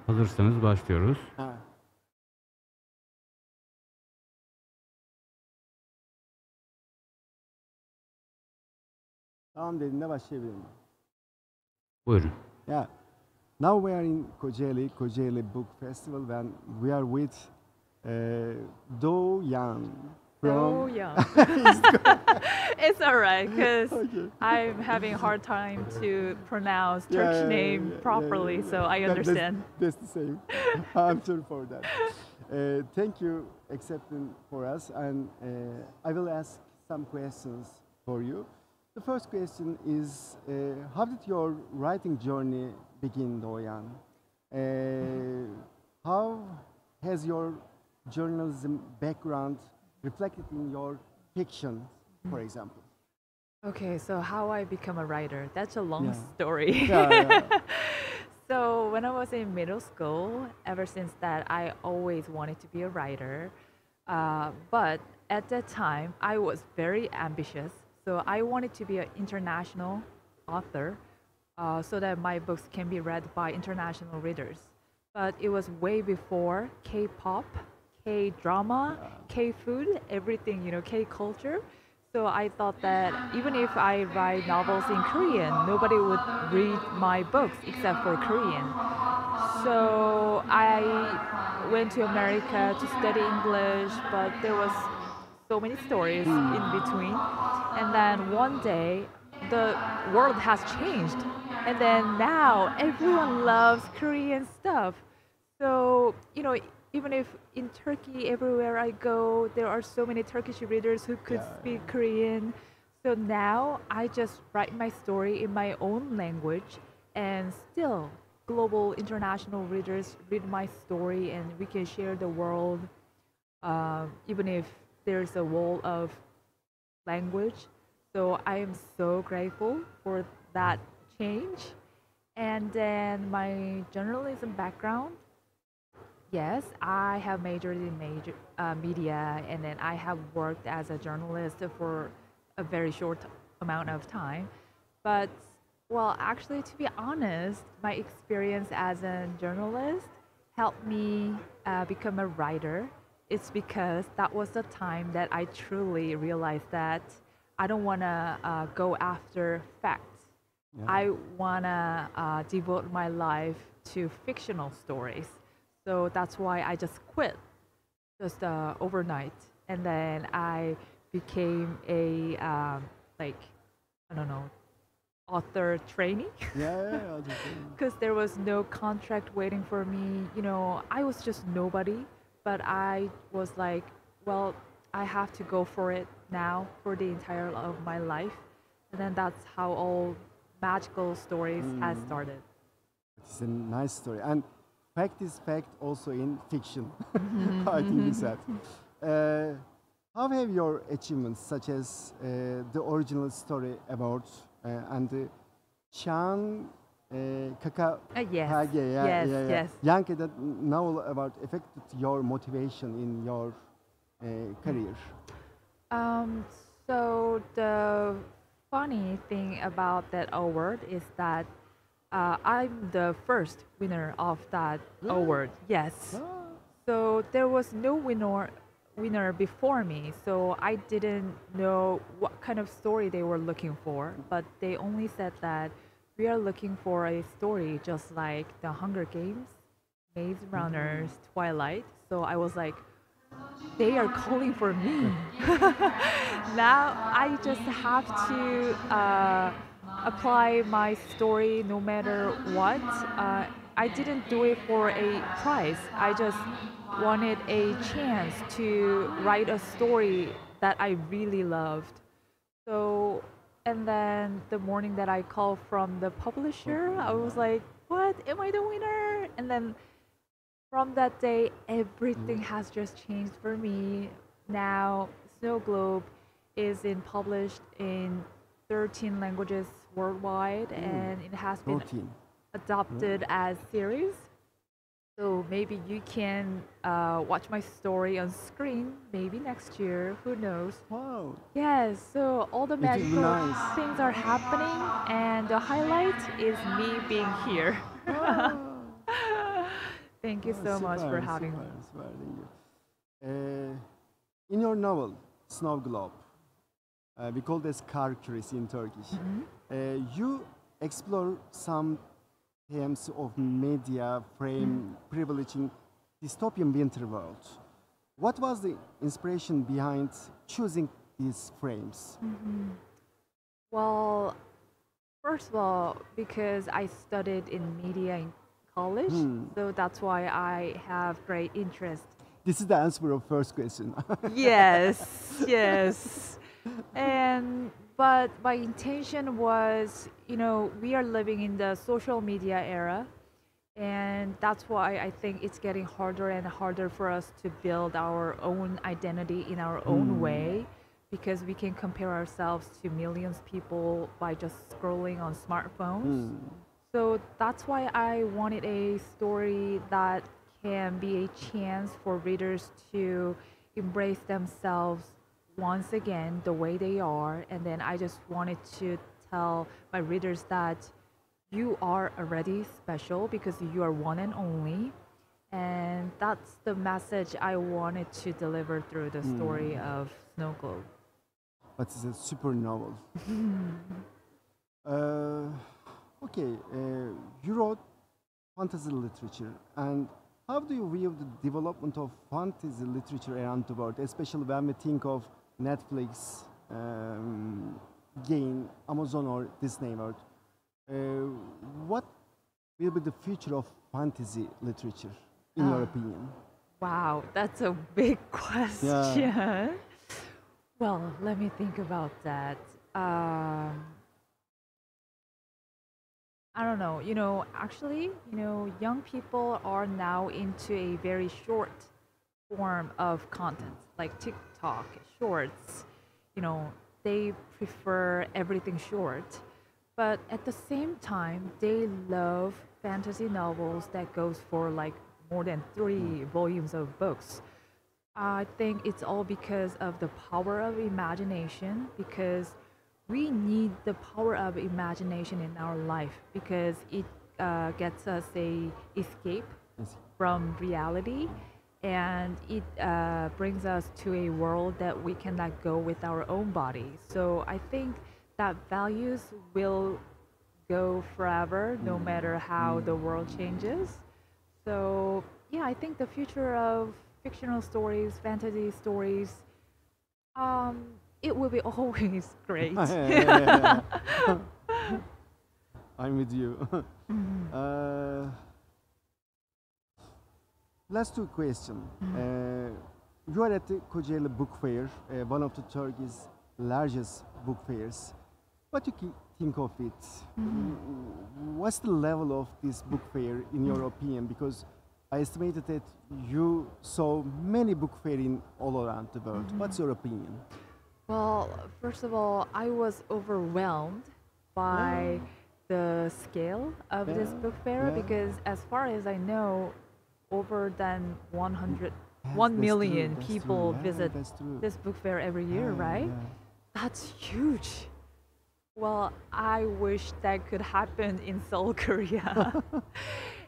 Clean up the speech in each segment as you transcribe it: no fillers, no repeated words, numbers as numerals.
Hazırsanız başlıyoruz. Ha. Tamam dediğinde başlayabilirim. Buyurun. Yeah. Now we are in Kocaeli Book Festival, and we are with Do Yang So from. young. It's alright because Okay. I'm having a hard time to pronounce Turkish name properly, so I understand. That's the same. I'm sorry for that. Thank you accepting for us, and I will ask some questions for you. The first question is, how did your writing journey begin, Doyan? How has your journalism background reflected in your fiction, for example? Okay, so how I become a writer. That's a long Yeah. story. Yeah. So when I was in middle school, ever since that, I always wanted to be a writer. But at that time, I was very ambitious. So I wanted to be an international author so that my books can be read by international readers. But it was way before K-pop, K-drama, K-food, everything, K-culture. So I thought that even if I write novels in Korean, nobody would read my books except for Korean. So I went to America to study English, but there was so many stories in between. And then one day, the world has changed. And then now everyone loves Korean stuff. So, even if in Turkey, everywhere I go, there are so many Turkish readers who could speak Korean. So now I just write my story in my own language, and still global international readers read my story, and we can share the world, even if there's a wall of language. So I am so grateful for that change. And then my journalism background. Yes, I have majored in media, and then I have worked as a journalist for a very short amount of time. But, well, actually, to be honest, my experience as a journalist helped me become a writer. It's because that was the time that I truly realized that I don't want to go after facts. Yeah. I want to devote my life to fictional stories. So that's why I just quit just overnight. And then I became a, I don't know, author trainee. Yeah, I'll just say. Because there was no contract waiting for me. I was just nobody, but I was like, well, I have to go for it now for the entire of my life. And then that's how all magical stories has started. It's a nice story. And fact is fact also in fiction, I think you said. How have your achievements, such as the original story awards and the Chan Kaka Yes, yes. Young Adult Novel Award, affected your motivation in your career? So the funny thing about that award is that I'm the first winner of that award. Yes. Ah. So there was no winner before me, so I didn't know what kind of story they were looking for. But they only said that we are looking for a story just like The Hunger Games, Maze Runners, Twilight. So I was like, they are calling for me. Now I just have to apply my story no matter what. I didn't do it for a prize. I just wanted a chance to write a story that I really loved. So, and then the morning that I called from the publisher, I was like, what? Am I the winner? And then from that day, everything has just changed for me. Now, Snow Globe is published in 13 languages worldwide, and it has been 14. adopted as series. So maybe you can watch my story on screen maybe next year. Who knows? Wow. Yes. So all the It will be magical nice. things are happening, and the highlight is me being here. Ah. Thank you so much for having me. Super, thank you. In your novel, Snow Globe, we call this car curiosity in Turkish. You explore some themes of media frame privilege in dystopian winter world. What was the inspiration behind choosing these frames? Well, first of all, because I studied in media in college, so that's why I have great interest. This is the answer of first question. Yes, yes. And but my intention was, we are living in the social media era, and that's why I think it's getting harder and harder for us to build our own identity in our own way, because we can compare ourselves to millions of people by just scrolling on smartphones. So that's why I wanted a story that can be a chance for readers to embrace themselves once again the way they are. And then I just wanted to tell my readers that you are already special because you are one and only. And that's the message I wanted to deliver through the story of Snow Globe. But it's a super novel. Okay, you wrote fantasy literature, and how do you view the development of fantasy literature around the world, especially when we think of Netflix, Gain, Amazon, or Disney World? What will be the future of fantasy literature, in your opinion? Wow, that's a big question. Well, let me think about that. I don't know. Actually, young people are now into a very short form of content, like TikTok, shorts. They prefer everything short. But at the same time, they love fantasy novels that goes for like more than 3 volumes of books. I think it's all because of the power of imagination, because we need the power of imagination in our life, because it gets us a escape from reality, and it brings us to a world that we cannot go with our own body. So I think that values will go forever no matter how the world changes. So yeah, I think the future of fictional stories, fantasy stories, it will be always great. I'm with you. Last two questions. You are at the Kocaeli Book Fair, one of the Turkey's largest book fairs. What do you think of it? What's the level of this book fair in your opinion? Because I estimated that you saw many book fairs in all around the world. What's your opinion? Well, first of all, I was overwhelmed by the scale of this book fair, because as far as I know, over than 1 million people visit this book fair every year, right? That's huge. Well, I wish that could happen in Seoul, Korea.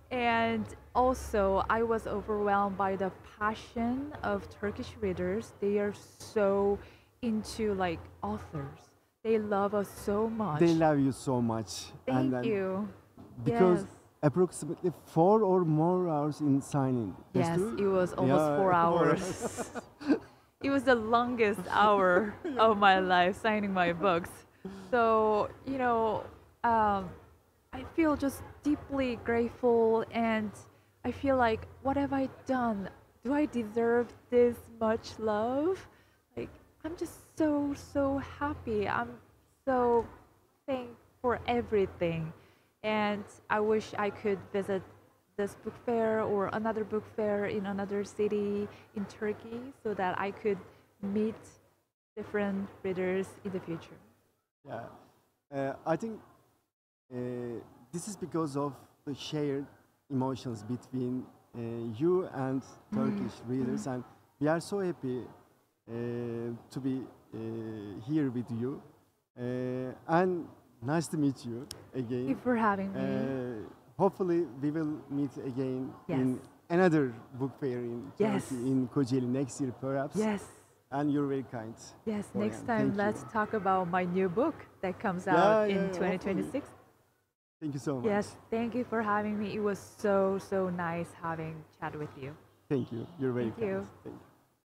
And also, I was overwhelmed by the passion of Turkish readers. They are so into like authors. They love us so much. They love you so much. Thank you. Because Yes. approximately 4 or more hours in signing. That's Yes, true? it was almost Yeah, 4 hours. It was the longest hour of my life signing my books. So, I feel just deeply grateful, and I feel like, what have I done? Do I deserve this much love? Like, I'm just so, so happy. I'm so thankful for everything. And I wish I could visit this book fair or another book fair in another city in Turkey, so that I could meet different readers in the future. Yeah. I think this is because of the shared emotions between you and Turkish readers, and we are so happy to be here with you. And nice to meet you again. Thank you for having me. Hopefully, we will meet again Yes. in another book fair in Yes. Turkey, in Kocaeli next year perhaps. Yes. And you're very kind. Yes, Orion. next time Thank you. let's talk about my new book that comes Yeah, out yeah, in hopefully. 2026. Thank you so much. Yes, thank you for having me. It was so nice having chat with you. Thank you. You're very Thank kind. you. Thank you.